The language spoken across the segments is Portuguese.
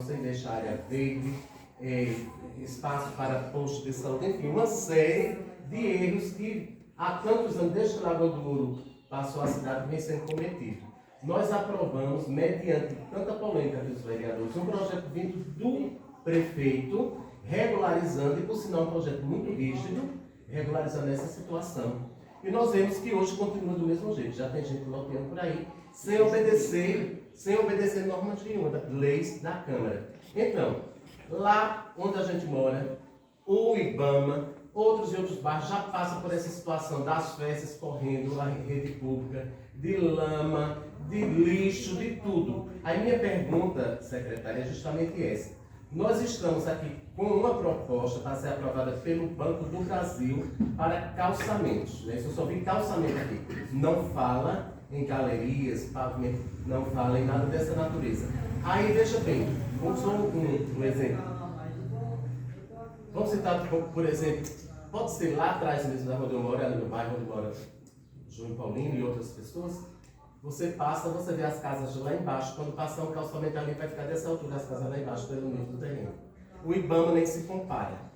sem deixar área verde, espaço para postos de saúde, enfim, uma série de erros que há tantos anos, desde que Lagoa do Ouro passou a cidade, vem sendo cometido. Nós aprovamos, mediante tanta polêmica dos vereadores, um projeto vindo do prefeito, regularizando, e por sinal um projeto muito rígido, regularizando essa situação. E nós vemos que hoje continua do mesmo jeito, já tem gente loteando por aí, sem obedecer normas nenhuma, leis da Câmara. Então, lá onde a gente mora, o IBAMA, outros e outros bairros já passam por essa situação das festas correndo, a rede pública, de lama, de lixo, de tudo. Aí minha pergunta, secretária, é justamente essa. Nós estamos aqui com uma proposta para ser aprovada pelo Banco do Brasil para calçamentos. Né? Eu só vi calçamento aqui. Não fala em galerias, pavimento, não fala em nada dessa natureza. Aí, veja bem, vamos só um exemplo. Vamos citar, por exemplo, pode ser lá atrás mesmo da onde eu moro, ali no bairro onde mora João Paulino e outras pessoas. Você passa, você vê as casas de lá embaixo. Quando passar um calçamento ali, vai ficar dessa altura as casas lá embaixo, pelo nível do terreno. O IBAMA nem se compara.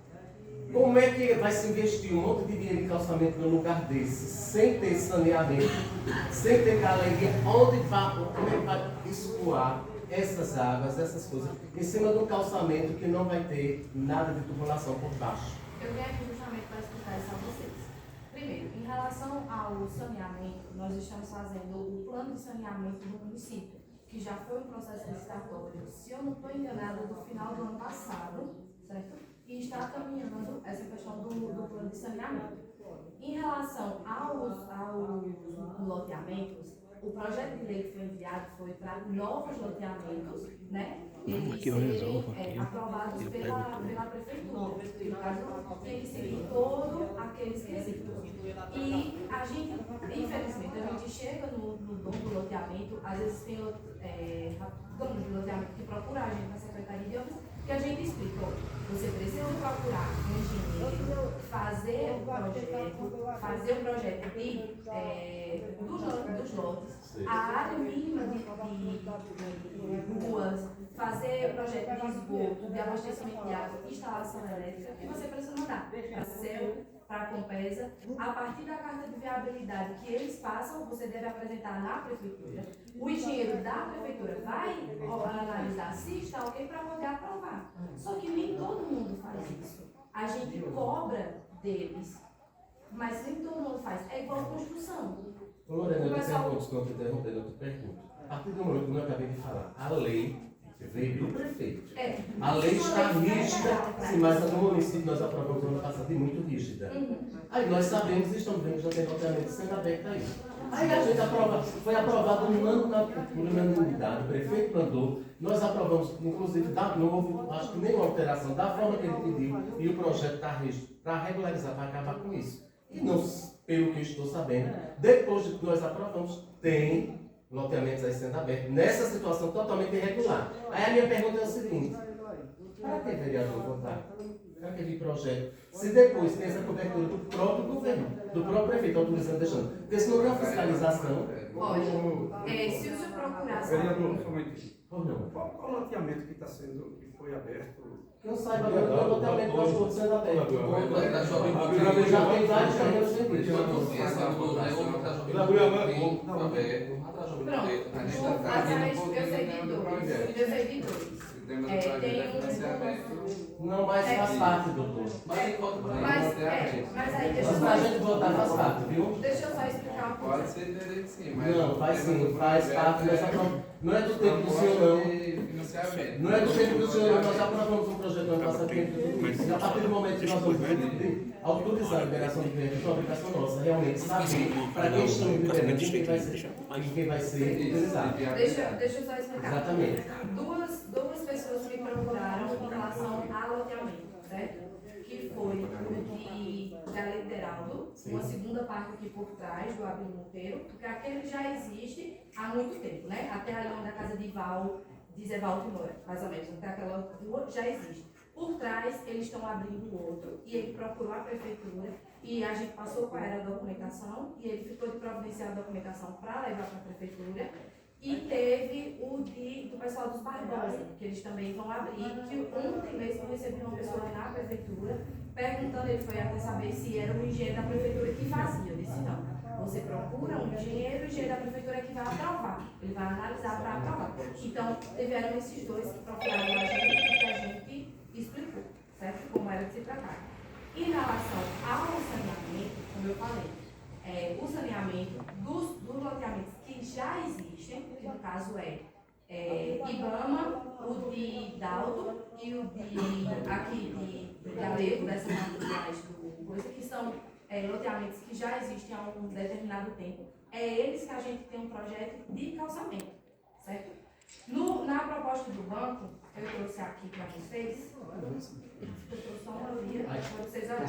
Como é que vai se investir um monte de dinheiro em calçamento num lugar desse, sem ter saneamento, sem ter galeria, como é que vai escoar essas águas, essas coisas, em cima de um calçamento que não vai ter nada de tubulação por baixo? Eu venho aqui justamente para explicar isso a vocês. Primeiro, em relação ao saneamento, nós estamos fazendo o plano de saneamento do município, que já foi um processo licitatório, se eu não estou enganada, do final do ano passado, certo? E está caminhando essa questão do plano de saneamento. Em relação aos loteamentos, o projeto de lei que foi enviado foi para novos loteamentos, né? Eles serem aprovados pela prefeitura. No caso, tem que seguir todos aqueles quesitos. E a gente, infelizmente, a gente chega no dono do loteamento, às vezes tem dono de loteamento que procura a gente na Secretaria de Obras, que a gente explica, você precisa procurar um engenheiro, fazer o projeto dos lotes, a área mínima de ruas, fazer o projeto de esgoto, de abastecimento de água, instalação elétrica, e você precisa mandar para CEL, para a Compesa. A partir da carta de viabilidade que eles passam, você deve apresentar na prefeitura. O engenheiro da prefeitura vai analisar se está ok para poder aprovar. Só que nem todo mundo faz isso. A gente cobra deles, mas nem todo mundo faz. É igual construção. Lorena, eu te pergunto, desculpa interrompendo, eu te pergunto. A partir do momento que eu acabei de falar, a lei veio do prefeito. A lei está rígida, sim, mas no município nós aprovamos no ano passado e muito rígida. Aí nós sabemos e estamos vendo que já tem loteamento sendo aberto aí. Aí a gente foi aprovado por unanimidade, o prefeito mandou, nós aprovamos, inclusive, não houve, acho que nenhuma alteração da forma que ele pediu, e o projeto está rígido para regularizar, para acabar com isso. E não, pelo que eu estou sabendo, depois de que nós aprovamos, tem loteamentos aí sendo abertos, nessa situação totalmente irregular. Aí a minha pergunta é a seguinte: para que vereador votar? Para que projeto? Se depois tem essa cobertura do próprio governo, do próprio prefeito, autorizando, deixando. Porque se não tem uma fiscalização. Olha, se o senhor procurar. Vereador, somente. Não. Qual o loteamento que está sendo, que foi aberto? Que eu saiba, agora o loteamento está todo sendo aberto. Já tem vários terrenos sendo eu sei de dois. Não, mas faz parte, doutor. Mas aí, deixa eu Mas a gente votar faz parte, viu? Deixa eu só explicar uma coisa. Pode ser direito sim, mas... Não, faz sim, faz parte dessa prova. Não é do tempo do senhor, não. Não é do tempo do senhor, não. Nós já aprovamos um projeto no ano passado. E a partir do momento que nós vamos autorizar a liberação de crédito, é uma obrigação nossa, realmente, saber para quem estamos liberando, quem vai ser utilizado. Deixa eu só explicar. Exatamente. Duas pessoas me procuraram em relação a loteamento, certo? Que foi o de Galera Deraldo, uma segunda parte aqui por trás do Abel Monteiro, porque aquele já existe há muito tempo, né? Até ali onde a casa de Zevaldo mora, mais ou menos, até aquela rua já existe. Por trás, eles estão abrindo outro, e ele procurou a prefeitura, e a gente passou qual era a documentação, e ele ficou de providenciar a documentação para levar para a prefeitura. E teve o do pessoal dos Barbosa, que eles também vão abrir, que ontem mesmo eu recebi uma pessoa na prefeitura perguntando, ele foi até saber se era o engenheiro da prefeitura que fazia. Eu disse, não, você procura um engenheiro, o engenheiro da prefeitura é que vai aprovar, ele vai analisar para aprovar. Então, tiveram esses dois que procuraram a gente, que a gente explicou, certo? Como era de se tratar. Em relação ao saneamento, como eu falei, o saneamento dos loteamentos que já existem, que no caso Ibama, o de Dalto e o aqui de Galego, dessas naturais do coisa, que são loteamentos que já existem há um determinado tempo. É eles que a gente tem um projeto de calçamento, certo? Na proposta do banco, eu trouxe aqui para vocês, eu trouxe só uma via, para vocês olharem.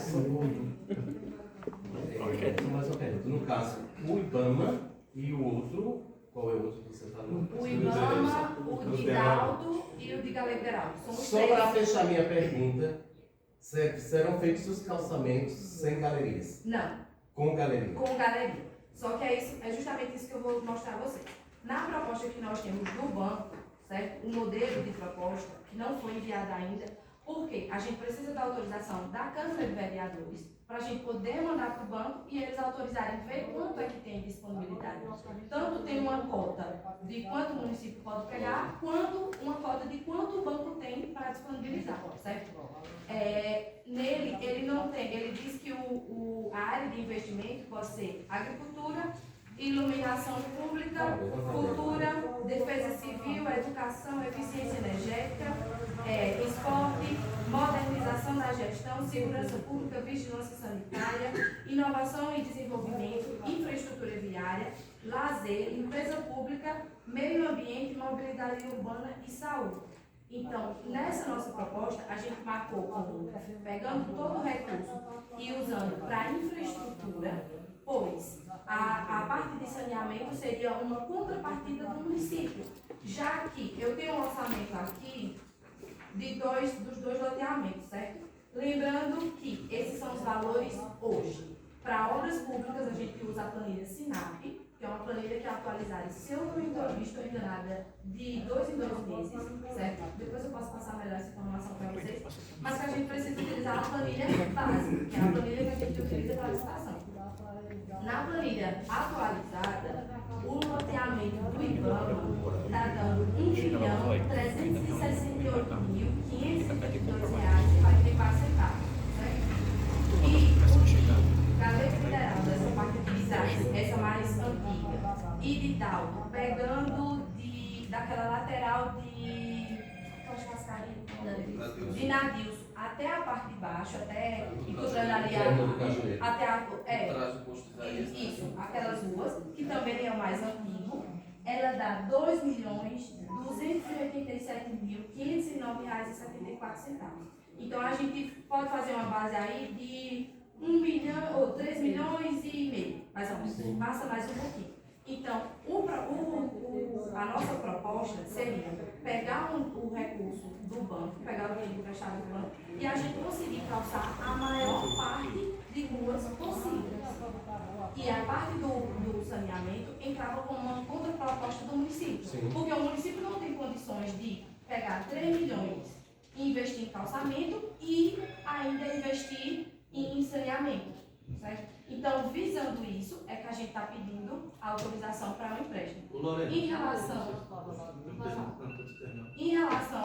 Mais ou menos. No caso, o Ibama e o outro, qual é o outro que você falou? O Ibama, o de Dalto e o de Galego Beraldo. Só para fechar minha pergunta, serão feitos os calçamentos sem galerias? Não. Com galeria? Com galeria. Só que é justamente isso que eu vou mostrar a vocês. Na proposta que nós temos do banco, certo? O modelo de proposta, que não foi enviado ainda, porque a gente precisa da autorização da Câmara de Vereadores para a gente poder mandar para o banco e eles autorizarem ver quanto é que tem disponibilidade. Tanto tem uma cota de quanto o município pode pegar, quanto uma cota de quanto o banco tem para disponibilizar, certo? Nele, ele não tem, ele diz que a área de investimento pode ser agricultura, iluminação pública, cultura, defesa civil, educação, eficiência energética, esporte, modernização da gestão, segurança pública, vigilância sanitária, inovação e desenvolvimento, infraestrutura viária, lazer, limpeza pública, meio ambiente, mobilidade urbana e saúde. Então, nessa nossa proposta, a gente marcou pegando todo o recurso e usando para infraestrutura, pois a parte de saneamento seria uma contrapartida do município, já que eu tenho um orçamento aqui dos dois loteamentos, certo? Lembrando que esses são os valores hoje. Para obras públicas, a gente usa a planilha SINAP, que é uma planilha que é atualizada, se eu não estou enganada, de 2 em 2 meses, certo? Depois eu posso passar melhor essa informação para vocês, mas que a gente precisa utilizar a planilha básica, que é a planilha que a gente utiliza para a licitação. Na planilha atualizada, o loteamento do IBAMA está dando R$ 1.368.552,44, certo? E o Galego Federal, dessa parte de essa mais antiga, e de Dalto, pegando daquela lateral de Nadilson até a parte de baixo, até encontrando ali até isso, aquelas ruas, que também é o mais antigo, ela dá R$ 2.287.509,74. Então a gente pode fazer uma base aí de 1 milhão ou 3 milhões e meio, mais ou menos, passa mais um pouquinho. Então, a nossa proposta seria pegar o recurso do banco, pegar o dinheiro emprestado do banco e a gente conseguir calçar a maior parte de ruas possíveis. E a parte do saneamento entrava como uma contraproposta do município. Sim. Porque o município não tem condições de pegar 3 milhões e investir em calçamento e ainda investir em saneamento. Certo? Então, visando isso, é que a gente está pedindo a autorização para um empréstimo. Em relação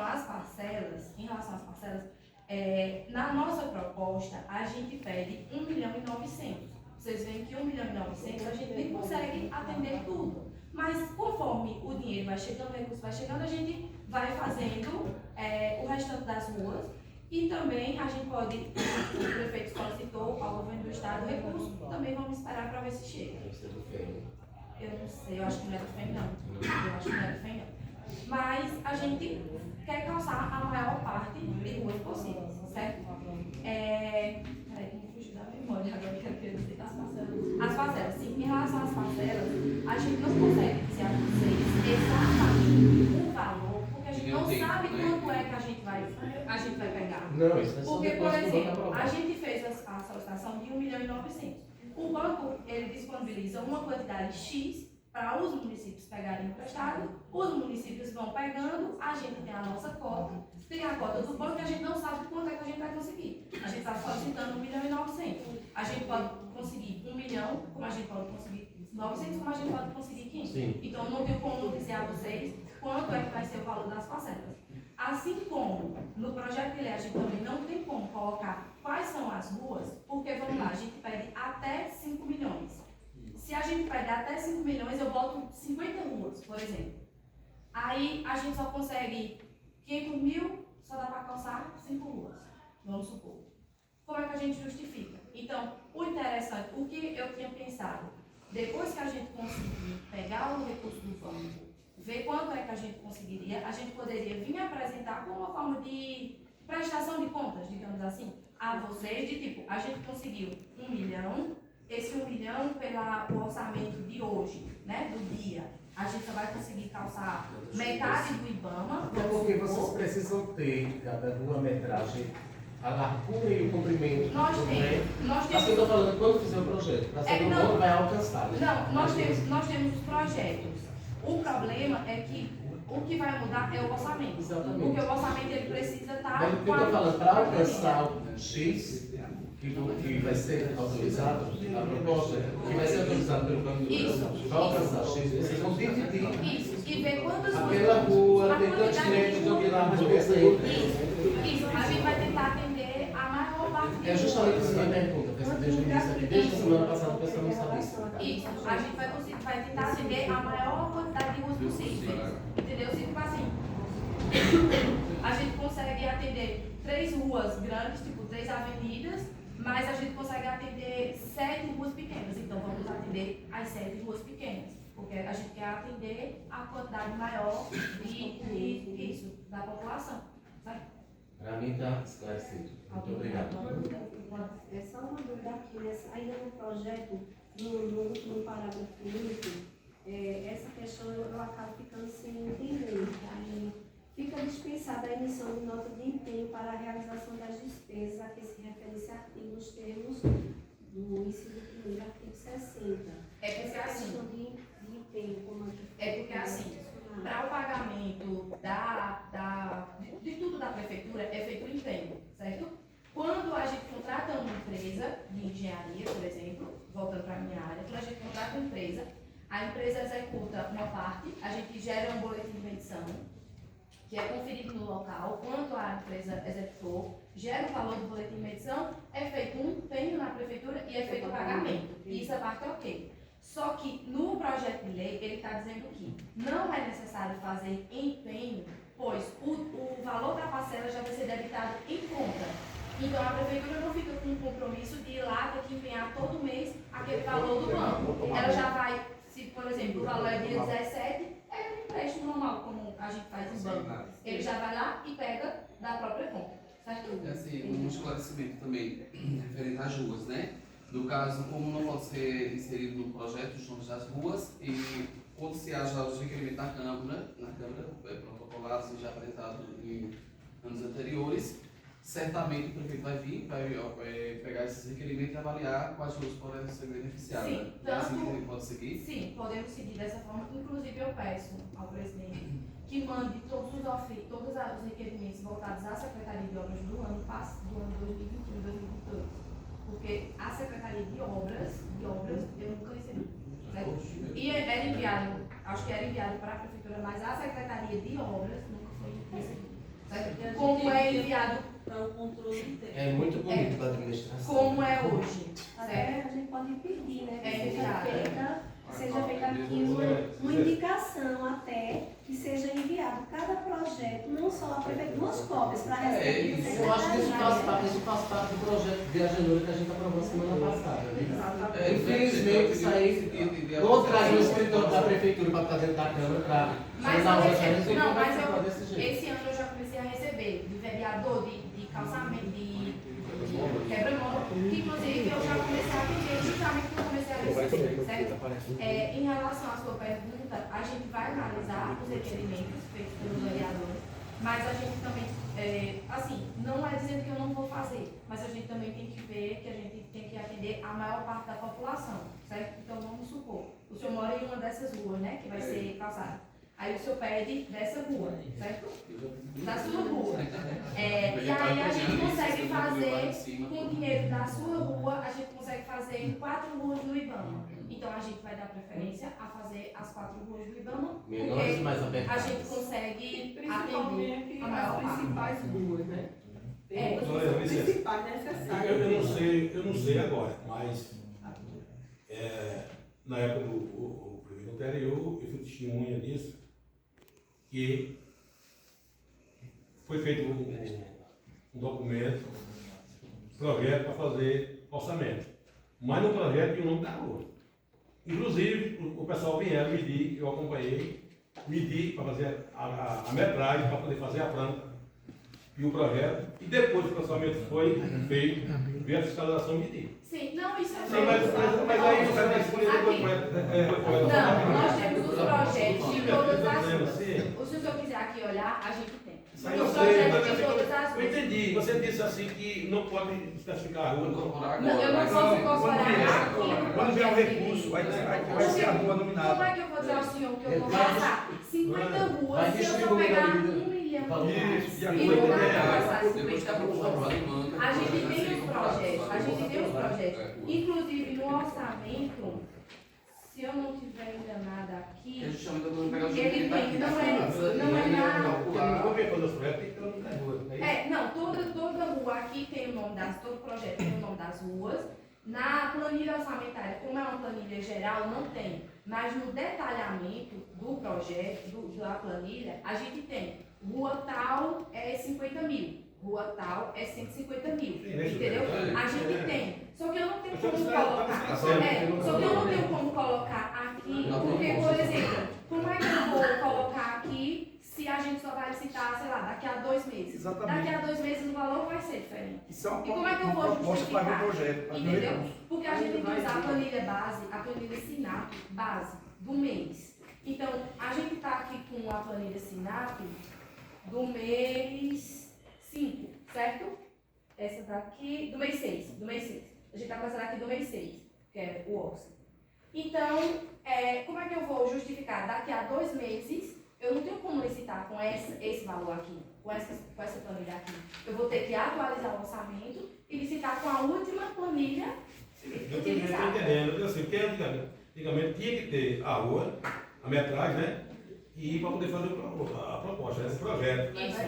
às parcelas, na nossa proposta, a gente pede 1.900.000. Vocês veem que 1.900.000 a gente nem consegue atender tudo. Mas conforme o dinheiro vai chegando, o recurso vai chegando, a gente vai fazendo o restante das ruas. E também a gente pode, o prefeito solicitou ao governo do estado o recurso, também vamos esperar para ver se chega. Eu não sei, eu acho que não é do FEM não. Mas a gente quer calçar a maior parte de ruas possíveis, certo? Peraí, me fugiu da memória agora que eu quero dizer das parcelas. As parcelas, sim, em relação às parcelas, a gente não consegue dizer a vocês exatamente o valor, porque a gente não sabe quanto é que a gente vai pegar. Não, isso é só porque, por depois que o banco exemplo, aprovar. a gente fez a solicitação de 1.900.000. O banco, ele disponibiliza uma quantidade X para os municípios pegarem emprestado, os municípios vão pegando, a gente tem a nossa cota, tem a cota do banco, que a gente não sabe quanto é que a gente vai conseguir. A gente está solicitando 1.900.000. A gente pode conseguir 1 milhão, como a gente pode conseguir 900, como a gente pode conseguir 500. Sim. Então, eu não tenho como dizer a vocês quanto é que vai ser o valor das parcelas. Assim como no projeto de lei a gente também não tem como colocar quais são as ruas, porque vamos lá, a gente pede até 5 milhões. Se a gente pede até 5 milhões, eu boto 50 ruas, por exemplo. Aí a gente só consegue 500 mil, só dá para calçar 5 ruas, vamos supor. Como é que a gente justifica? Então, o interessante, o que eu tinha pensado, depois que a gente conseguir pegar o recurso do banco, ver quanto é que a gente conseguiria, a gente poderia vir apresentar como uma forma de prestação de contas, digamos assim, a vocês, de tipo, a gente conseguiu 1 milhão, esse 1 milhão pelo orçamento de hoje, né, do dia, a gente só vai conseguir calçar metade do IBAMA. Até porque vocês precisam ter cada uma metragem, a largura e o comprimento. Nós Assim eu temos. estou falando, quando fizer o projeto, para saber não. quando vai alcançar. Né? Não, nós temos os projetos. O problema é que o que vai mudar é o orçamento. Exatamente. Porque o orçamento ele precisa estar. Mas o que eu estou falando, para alcançar o X, que vai ser autorizado, a proposta, que vai ser autorizado pelo Câmara Isso. para alcançar X, vocês vão dividir Isso. E ver quantas aquela rua, tem tantos metros de onde lá, mas pensa aí. Isso. A gente vai tentar atender a maior parte. É justamente isso que eu pergunto, porque desde o início aqui, desde a semana passada, o pessoal não sabe isso. Isso. A gente vai tentar atender a maior quantidade de ruas possíveis. Entendeu? Tipo assim. A gente consegue atender 3 ruas grandes, tipo 3 avenidas, mas a gente consegue atender 7 ruas pequenas. Então vamos atender as 7 ruas pequenas. Porque a gente quer atender a quantidade maior da população. Sabe? Para mim está esclarecido. Muito obrigado. É só uma dúvida aqui, ainda no projeto, no parágrafo único, essa questão eu acabo ficando sem entender. Aí fica dispensada a emissão de nota de empenho para a realização das despesas a que se refere esse artigo nos termos do inciso 1º, artigo 60. É porque Essa assim. questão de empenho, como É porque assim, para o pagamento de tudo da prefeitura é feito o empenho, certo? Quando a gente contrata uma empresa de engenharia, por exemplo, voltando para a minha área, quando a gente contrata uma empresa, a empresa executa uma parte, a gente gera um boletim de medição, que é conferido no local, quanto a empresa executou, gera o valor do boletim de medição, é feito um empenho na prefeitura e é feito o pagamento. E essa parte é ok. Só que no projeto de lei, ele está dizendo que não é necessário fazer empenho, pois o valor da parcela já vai ser debitado em conta. Então a prefeitura não fica com o compromisso de ir lá ter que empenhar todo mês aquele valor do banco. Ela já vai, se por exemplo o valor é dia 17, é um empréstimo normal, como a gente faz no banco. Ele já vai lá e pega da própria conta. Certo? Assim, um esclarecimento também referente às ruas, né? No caso, como não pode ser inserido no projeto os nomes das ruas, e quando se haja os requerimentos na Câmara, protocolados e já apresentados em anos anteriores, certamente o prefeito vai vir, vai pegar esses requerimentos e avaliar quais ruas podem ser beneficiadas. Sim, É assim que a gente pode seguir? Sim, podemos seguir dessa forma. Inclusive eu peço ao presidente que mande todos os requerimentos voltados à Secretaria de Obras do ano 2021 e 2022. Porque a Secretaria de Obras eu nunca recebi. Certo? E era enviado, acho que era enviado para a Prefeitura, mas a Secretaria de Obras nunca foi recebida. Certo? Como é enviado para o controle interno. É muito bonito para a administração. como é hoje. Até Certo? a gente pode pedir, né? É, Que seja feita aqui uma indicação até que seja enviado cada projeto, não só a prefeitura, 2 cópias para receber. isso. Eu acho que isso faz parte do projeto de Agenura que a gente aprovou semana passada. Né? Infelizmente, isso aí contrai o escritório da prefeitura para estar dentro da Câmara para Mas dar eu os recebo, orçamentos e não, vai mas ficar desse jeito. esse ano eu já comecei a receber de vereador, de calçamento, de quebra-mão, que inclusive eu já comecei a atender, justamente porque eu comecei a receber, certo? Em relação à sua pergunta, a gente vai analisar os requerimentos feitos pelos vereadores, mas a gente também, assim, não é dizendo que eu não vou fazer, mas a gente também tem que ver que a gente tem que atender a maior parte da população, certo? Então vamos supor, O senhor mora em uma dessas ruas, né? Que vai ser calçada. Aí o senhor pede dessa rua, certo? Da sua rua. E aí a gente consegue fazer, com o dinheiro da sua rua, a gente consegue fazer 4 ruas do IBAMA. Então a gente vai dar preferência a fazer as 4 ruas do IBAMA, Menores e mais porque a apertadas. gente consegue atender Principalmente a maior as parte. principais ruas, né? É. As principais necessárias. Eu não sei agora, mas na época do prefeito anterior, eu fui testemunha disso, que foi feito um documento, projeto para fazer orçamento. Mas no projeto tinha o nome da rua. Inclusive, o pessoal vieram medir, eu acompanhei, medir para fazer a metragem, para poder fazer a planta e o projeto. E depois que o orçamento foi feito, veio a fiscalização medir. Sim, não, isso é Sim, mas aí você vai escolher depois. Não, nós temos os projetos de todas as ruas. Sim. Se o senhor quiser aqui olhar, a gente tem. Mas Os eu sei, projetos mas de todas as eu ruas. entendi. Você disse assim que não pode especificar a rua. Incorporar Não, eu não posso incorporar aqui no Quando vier o projeto recurso, de vai lei. ser a rua Como nominada. é que eu vou dizer ao senhor que eu vou passar 50 ruas Vai se eu só distribuir pegar a 1 medida. milhão de Isso, reais? de E acordo não com dá a para ideia. passar Depois que a 50 produção ruas. aprovada, manda. A gente vai tem ser os incorporado, projetos, só a gente que- tem os projetos. É. Inclusive no orçamento, se eu não estiver enganada aqui, Que a gente chama de não pegar o ele dinheiro tem, não é na. Porque não vou ver fazer os projetos, tem que ter o nome da rua. Não, toda rua aqui tem o nome das, todo projeto tem o nome das ruas. Na planilha orçamentária, como é uma planilha geral, não tem. Mas no detalhamento do projeto, da planilha, a gente tem rua tal é 50 mil, rua tal é 150 mil. Entendeu? A gente tem. Só que eu não tenho como colocar. Só que eu não tenho como colocar aqui, porque, por exemplo, como é que eu vou colocar aqui se a gente só vai licitar, sei lá, daqui a 2 meses? Exatamente. Daqui a 2 meses o valor vai ser diferente. Isso é E como é que eu vou proposta para o justificar? projeto. para o Entendeu? recurso. Porque a gente tem que usar a planilha base, a planilha SINAP base do mês. Então, a gente está aqui com a planilha SINAP do mês 5, certo? Essa daqui, do mês 6, do mês 6. A gente está passando aqui do mês 6, que é o orço. Então, como é que eu vou justificar? Daqui a 2 meses, eu não tenho como licitar com esse valor aqui, com essa planilha aqui. Eu vou ter que atualizar o orçamento e licitar com a última planilha Eu estou utilizada. entendendo. Assim, porque antigamente tinha que ter a rua, a metragem, né? E para poder fazer a proposta, né? O projeto. Isso.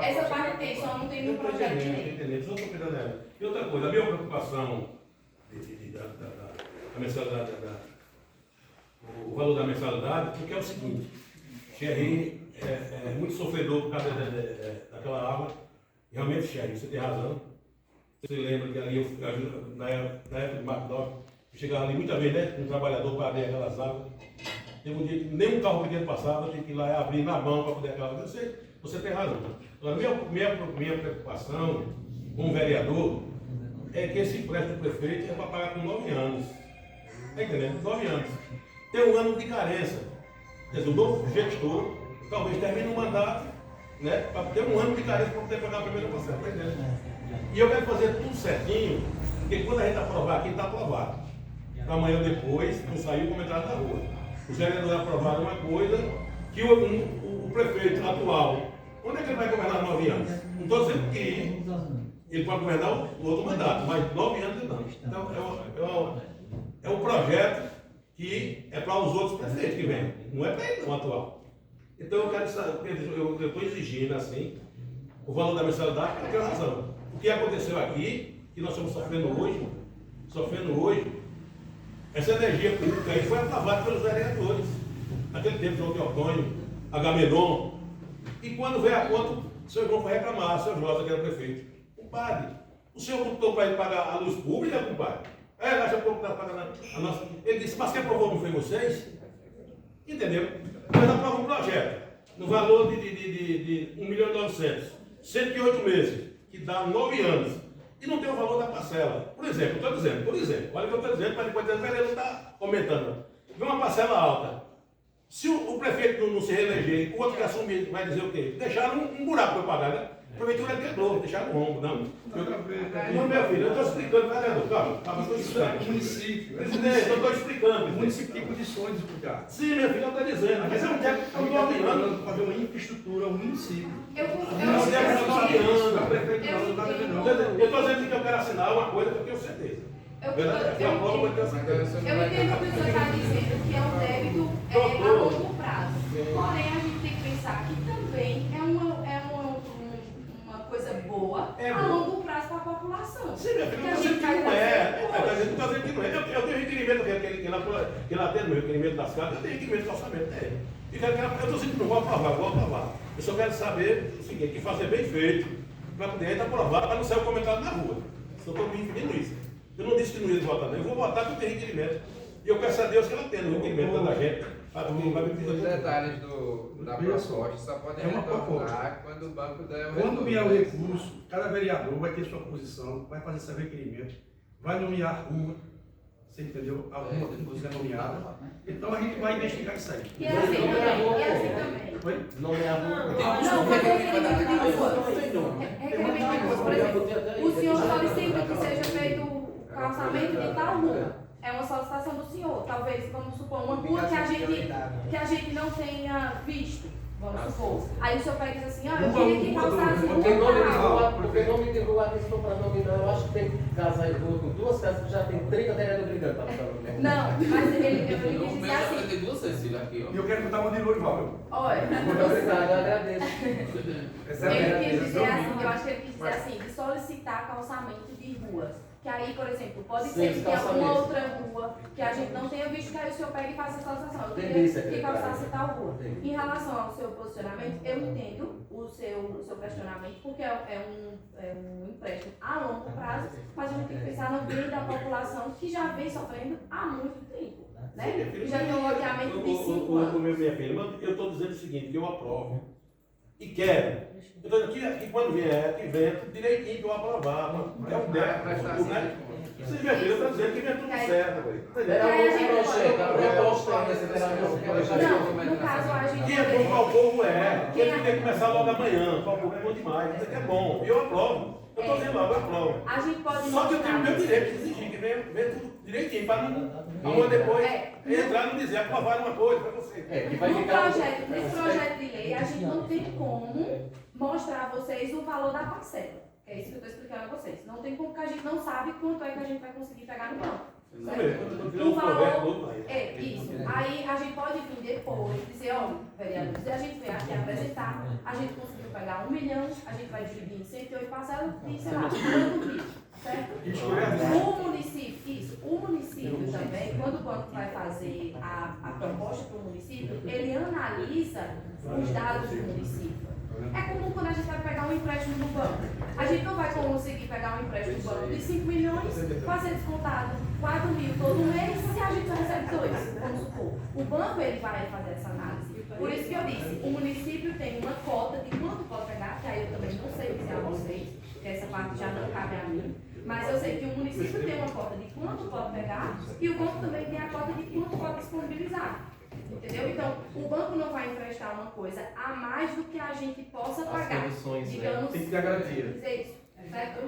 Essa parte tem, só não tem no projeto de lei. Entendendo, só estou pegando ela. E outra coisa, a minha preocupação da mensalidade, o valor da mensalidade, porque é o seguinte, Xerri é muito sofredor por causa daquela água. Realmente, Xerri, você tem razão. Você lembra que ali, na época de McDonald's, eu chegava ali muitas vezes, né? Um trabalhador para abrir aquelas águas. Teve um dia que nem um carro pequeno passava, eu tinha que ir lá e abrir na mão para poder aquela água. Você tem razão. Agora, minha preocupação como vereador é que esse empréstimo do prefeito é para pagar com 9 anos. Está entendendo? 9 anos. Tem um ano de carência. Quer dizer, o novo gestor talvez termine o mandato, né? Para ter um ano de carência para poder pagar a primeira parcela. Está entendendo? E eu quero fazer tudo certinho, porque quando a gente aprovar aqui, está aprovado. Amanhã depois, não saiu o comentário da rua. Os vereadores aprovaram uma coisa que o prefeito atual, onde é que ele vai governar 9 anos? Não estou dizendo que ele pode governar o outro mandato, mas 9 anos não. Então, é um projeto que é para os outros prefeitos que vêm, não é para ele, não, atual. Então eu quero saber, eu estou exigindo assim, o valor da mensalidade, porque eu tenho razão. O que aconteceu aqui, que nós estamos sofrendo hoje, essa energia pública aí foi aprovada pelos vereadores. Naquele tempo, João Teotônio, Agamenon. E quando veio a conta, o seu irmão foi reclamar, o seu Rosa, que era prefeito. Compadre, o senhor botou para ele pagar a luz pública, compadre? Lá já pouco está pagando a nossa. Ele disse, mas quem aprovou não foi vocês? Entendeu? Nós aprovamos um projeto, no valor de 1.900.000, 108 meses, que dá 9 anos. E não tem o valor da parcela. Por exemplo, olha o que eu estou dizendo, para depois dizer, ele não está comentando. Vem uma parcela alta. Se o prefeito não se reeleger, o outro que assumir vai dizer o quê? Deixaram um buraco para eu pagar, né? A prefeitura quebrou, deixaram no ombro, não. Outra vez, Não, meu filho, eu estou explicando, vereador, calma, eu estou isso é explicando. o município. Presidente, eu estou explicando. O município tem condições de explicar. Sim, meu filho, eu estou dizendo, mas eu não quero, eu A não gente estou está opinando. tentando fazer uma infraestrutura ao município. Eu Não, acho que eu não estou opinando. A prefeitura não está devendo. Eu estou dizendo que eu quero assinar uma coisa que eu tenho certeza. Verdade? Eu aprovo, mas eu tenho certeza. Eu entendo o que o senhor está dizendo, que é um débito a longo prazo. Porém, a gente tem que pensar que também é uma coisa boa a longo prazo para a população. Sim, meu filho, Que eu a estou gente dizendo que vai não é. fazer Eu estou dizendo que não é. Eu tenho requerimento, que ela tem no meu requerimento das casas, eu tenho requerimento de orçamento, tem. Eu estou dizendo que não vou aprovar. Eu só quero saber o seguinte, que fazer bem feito, para poder aprovar, para não sair o comentário na rua. Eu estou me referindo isso. Eu não disse que não ia votar, não. Eu vou votar porque eu tenho requerimento. E eu peço a Deus que ela tenha o requerimento da gente. Os detalhes da proposta só podem É uma retornar quando o banco der o Quando vier o retorno. recurso, cada vereador vai ter sua posição, vai fazer seu requerimento, vai nomear rua, você entendeu? A rua que quiser nomeada. Então a gente vai investigar isso aí. E é assim também. Oi? Não é a rua. Não, mas o requerimento de rua. Requerimento de rua, por exemplo, o senhor solicita que seja feito o calçamento de tal rua. É uma solicitação do senhor. Talvez, vamos supor, uma rua que a gente não tenha visto. Vamos supor. Aí o senhor pega e diz assim, eu queria que calçasse Porque nome de rua rua, tal. porque nome de rua, se for para nominar, eu acho que tem casa aí com duas casas que já tem 30 vereadores brigando para ficar no mesmo. Não, mas ele Eu quis dizer já assim. aprendi duas Cecília aqui, ó. E eu quero botar uma de Lourival. Olha, Muito obrigado, eu agradeço. ele quis dizer assim, eu acho que ele quis dizer assim, de solicitar calçamento de ruas. Que aí, por exemplo, pode Sim, ser que tenha alguma calçamento. outra rua que a gente não tenha visto, que aí o senhor pega e faça essa solicitação. Eu Entendi, queria que secretária. calçasse tal rua. Entendi. Em relação ao seu posicionamento, eu entendo o seu questionamento, porque é um empréstimo a longo prazo, mas a gente tem que pensar no bem da população que já vem sofrendo há muito tempo. Né? E já tem um loteamento de 5 anos. Minha filha, eu estou dizendo o seguinte, que eu aprovo. E quero. Eu estou dizendo que quando vier, que venha tudo direitinho, que eu aprovar. É um décimo, né? Sim, minha filha, eu estou dizendo que vem tudo certo, velho. Era Aí a um gente projeto, a pode- proposta é essa, era a Não, no caso a gente Que é bom para o povo Quem Ele tem que começar logo amanhã, para o povo é bom demais. Isso aqui é bom. Eu aprovo. Eu estou dizendo logo, eu aprovo. A gente pode Só que eu tenho o meu mostrar. direito de exigir que venha tudo direitinho, para não amanhã depois entrar e não dizer, aprovar uma coisa para você. É, que vai No ficar. projeto, nesse projeto de lei, a gente não tem como mostrar a vocês o valor da parcela. É isso que eu estou explicando a vocês. Não tem como, porque a gente não sabe quanto é que a gente vai conseguir pegar no banco. Um valor. É, isso. Aí a gente pode vir depois e dizer, ó, vereadores, a gente veio aqui apresentar, a gente conseguiu pegar 1 milhão, a gente vai dividir em 108 parcelas e, sei lá, quanto disso, certo? O município, isso, o município também, quando o banco vai fazer a proposta para o município, ele analisa os dados do município. É como quando a gente vai pegar um empréstimo no banco. A gente não vai conseguir pegar um empréstimo no banco de 5 milhões, fazer descontado 4 mil todo mês, se a gente só recebe 2, vamos supor. O banco ele vai fazer essa análise. Por isso que eu disse, o município tem uma cota de quanto pode pegar, que aí eu também não sei dizer a vocês, porque essa parte já não cabe a mim. Mas eu sei que o município tem uma cota de quanto pode pegar e o banco também tem a cota de quanto pode disponibilizar. Entendeu? Então, o banco não vai emprestar uma coisa a mais do que a gente possa As pagar. condições, né? Digamos, Tem que ter a garantia. dizer isso, certo?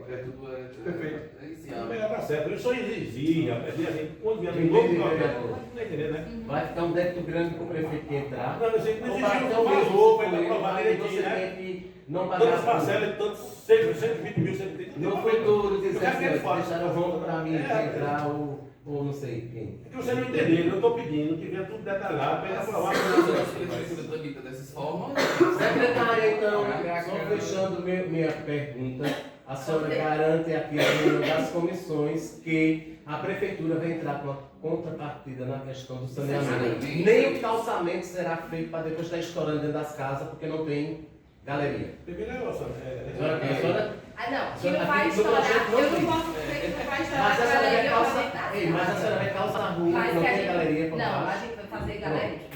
É tudo Perfeito. Não tá certo. Eu só exigia, assim, quando vier um Entendi, novo projeto, vereador. não está entendendo, né? Vai ficar um débito grande para o prefeito que entrar. Não, eu sei que não Ou vai exigir ter o o mesmo valor, vai ciclo, aprovar aí direitinho, você né? tem que não Tantas pagar parcelas, tantos 120 mil, 130 mil. no futuro Eu dizer quero que ele assim, faça. deixaram ronco para mim É. entrar ou não sei quem. É que você não entendeu, eu estou pedindo que venha tudo detalhado para ele aprovar. A tramita dessa forma. Secretária, então, só fechando minha pergunta, a senhora garante aqui a reunião das comissões que a prefeitura vai entrar com a contrapartida na questão do saneamento. Nem o calçamento será feito para depois estar estourando dentro das casas, porque não tem galeria. Primeiro negócio, A senhora Ah, não, que não vai estourar, eu não posso dizer que não vai estourar mas a a senhora vai galeria pra calçar, aumentar. ei, mas a senhora vai calçar a rua, Mas não que a tem gente- galeria por Não, a baixo. gente vai fazer galeria.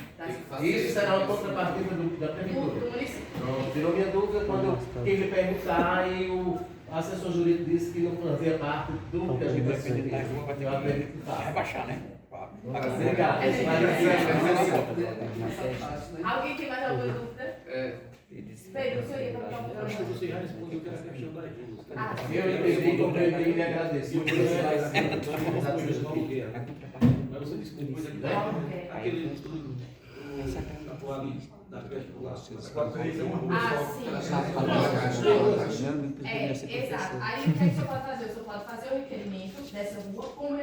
Isso será uma contrapartida da Do prefeitura. município. Pronto, tirou minha dúvida quando eu quis lhe perguntar e o assessor jurídico disse que não fazia parte do que a gente vai fazer. Eu acredito que Vai faz. baixar, né? Obrigado. Alguém tem mais alguma dúvida? Pedro, o senhor ia para Eu acho que você já respondeu que era a questão das ruas. Ah, sim. Eu entendi, compreendi e lhe agradeço. Mas você disse que depois aqui aquele atual da creche do lado. Ah, sim. É, exato. Aí o que é que o senhor pode fazer? O senhor pode fazer o requerimento dessa rua com